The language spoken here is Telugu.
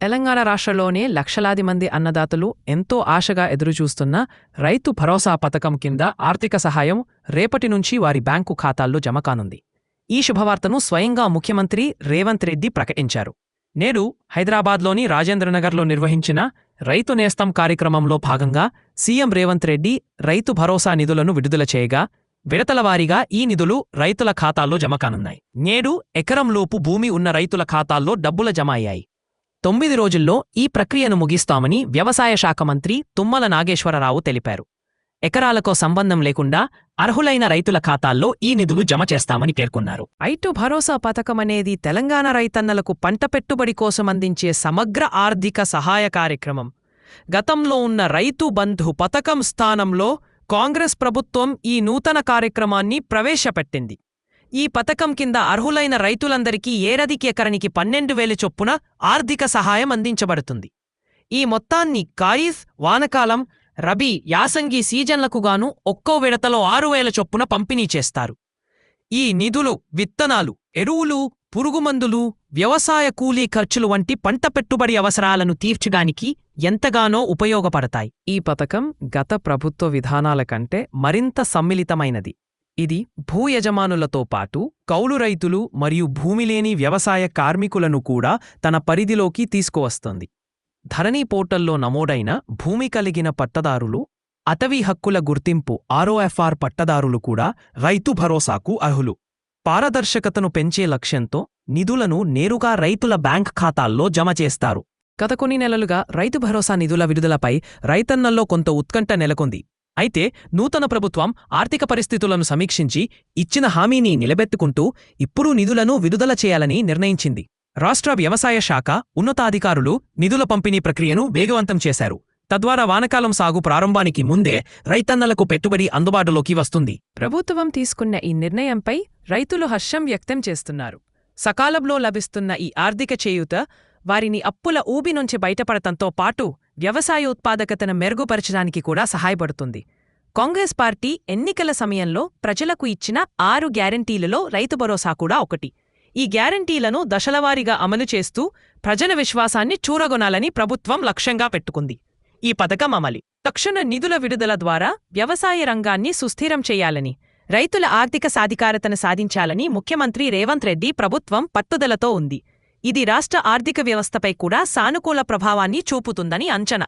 తెలంగాణ రాష్ట్రంలోనే లక్షలాది మంది అన్నదాతలు ఎంతో ఆశగా ఎదురుచూస్తున్న రైతు భరోసా పథకం కింద ఆర్థిక సహాయం రేపటి నుంచి వారి బ్యాంకు ఖాతాల్లో జమ కానుంది. ఈ శుభవార్తను స్వయంగా ముఖ్యమంత్రి రేవంత్ రెడ్డి ప్రకటించారు. నేడు హైదరాబాద్లోని రాజేంద్రనగర్లో నిర్వహించిన రైతు నేస్తం కార్యక్రమంలో భాగంగా సీఎం రేవంత్ రెడ్డి రైతు భరోసా నిధులను విడుదల చేయగా, విడతలవారీగా ఈ నిధులు రైతుల ఖాతాల్లో జమ కానున్నాయి. నేడు ఎకరంలోపు భూమి ఉన్న రైతుల ఖాతాల్లో డబ్బుల జమ అయ్యాయి. 9 రోజుల్లో ఈ ప్రక్రియను ముగిస్తామని వ్యవసాయ శాఖ మంత్రి తుమ్మల నాగేశ్వరరావు తెలిపారు. ఎకరాలకో సంబంధం లేకుండా అర్హులైన రైతుల ఖాతాల్లో ఈ నిధులు జమ చేస్తామని పేర్కొన్నారు. రైతు భరోసా పథకమనేది తెలంగాణ రైతన్నలకు పంట పెట్టుబడి కోసం అందించే సమగ్ర ఆర్థిక సహాయ కార్యక్రమం. గతంలో ఉన్న రైతు బంధు పథకం స్థానంలో కాంగ్రెస్ ప్రభుత్వం ఈ నూతన కార్యక్రమాన్ని ప్రవేశపెట్టింది. ఈ పథకం కింద అర్హులైన రైతులందరికీ ఏడాదికి ఎకరానికి 12,000 చొప్పున ఆర్థిక సహాయం అందించబడుతుంది. ఈ మొత్తాన్ని ఖరీఫ్, వానకాలం, రబీ, యాసంగి సీజన్లకుగాను ఒక్కో విడతలో 6,000 చొప్పున పంపిణీ చేస్తారు. ఈ నిధులు విత్తనాలు, ఎరువులు, పురుగుమందులు, వ్యవసాయ కూలీ ఖర్చులు వంటి పంట పెట్టుబడి అవసరాలను తీర్చడానికి ఎంతగానో ఉపయోగపడతాయి. ఈ పథకం గత ప్రభుత్వ విధానాల కంటే మరింత సమ్మిళితమైనది. ఇది భూ యజమానులతో పాటు కౌలు రైతులు మరియు భూమిలేని వ్యవసాయ కార్మికులను కూడా తన పరిధిలోకి తీసుకువస్తుంది. ధరణి పోర్టల్లో నమోడైన భూమి కలిగిన పట్టదారులు, అటవీ హక్కుల గుర్తింపు ROFR పట్టదారులు కూడా రైతు భరోసాకు అర్హులు. పారదర్శకతను పెంచే లక్ష్యంతో నిధులను నేరుగా రైతుల బ్యాంక్ ఖాతాల్లో జమ చేస్తారు. గత కొన్ని నెలలుగా రైతు భరోసా నిధుల విడుదలపై రైతన్నల్లో కొంత ఉత్కంఠ నెలకొంది. అయితే నూతన ప్రభుత్వం ఆర్థిక పరిస్థితులను సమీక్షించి ఇచ్చిన హామీని నిలబెట్టుకుంటూ ఇప్పుడు నిధులను విడుదల చేయాలని నిర్ణయించింది. రాష్ట్ర వ్యవసాయ శాఖ ఉన్నతాధికారులు నిధుల పంపిణీ ప్రక్రియను వేగవంతం చేశారు. తద్వారా వానకాలం సాగు ప్రారంభానికి ముందే రైతన్నలకు పెట్టుబడి అందుబాటులోకి వస్తుంది. ప్రభుత్వం తీసుకున్న ఈ నిర్ణయంపై రైతులు హర్షం వ్యక్తం చేస్తున్నారు. సకాలంలో లభిస్తున్న ఈ ఆర్థిక చేయూత వారిని అప్పుల ఊబి నుంచి బయటపడటంతో పాటు వ్యవసాయ ఉత్పాదకతను మెరుగుపరచడానికి కూడా సహాయపడుతుంది. కాంగ్రెస్ పార్టీ ఎన్నికల సమయంలో ప్రజలకు ఇచ్చిన 6 గ్యారంటీలలో రైతు భరోసా కూడా ఒకటి. ఈ గ్యారంటీలను దశలవారీగా అమలు చేస్తూ ప్రజల విశ్వాసాన్ని చూరగొనాలని ప్రభుత్వం లక్ష్యంగా పెట్టుకుంది. ఈ పథకం అమలు తక్షణ నిధుల విడుదల ద్వారా వ్యవసాయ రంగాన్ని సుస్థిరం చేయాలని, రైతుల ఆర్థిక సాధికారతను సాధించాలని ముఖ్యమంత్రి రేవంత్ రెడ్డి ప్రభుత్వం పట్టుదలతో ఉంది. ఇది రాష్ట్ర ఆర్థిక వ్యవస్థపై కూడా సానుకూల ప్రభావాన్ని చూపుతుందని అంచనా.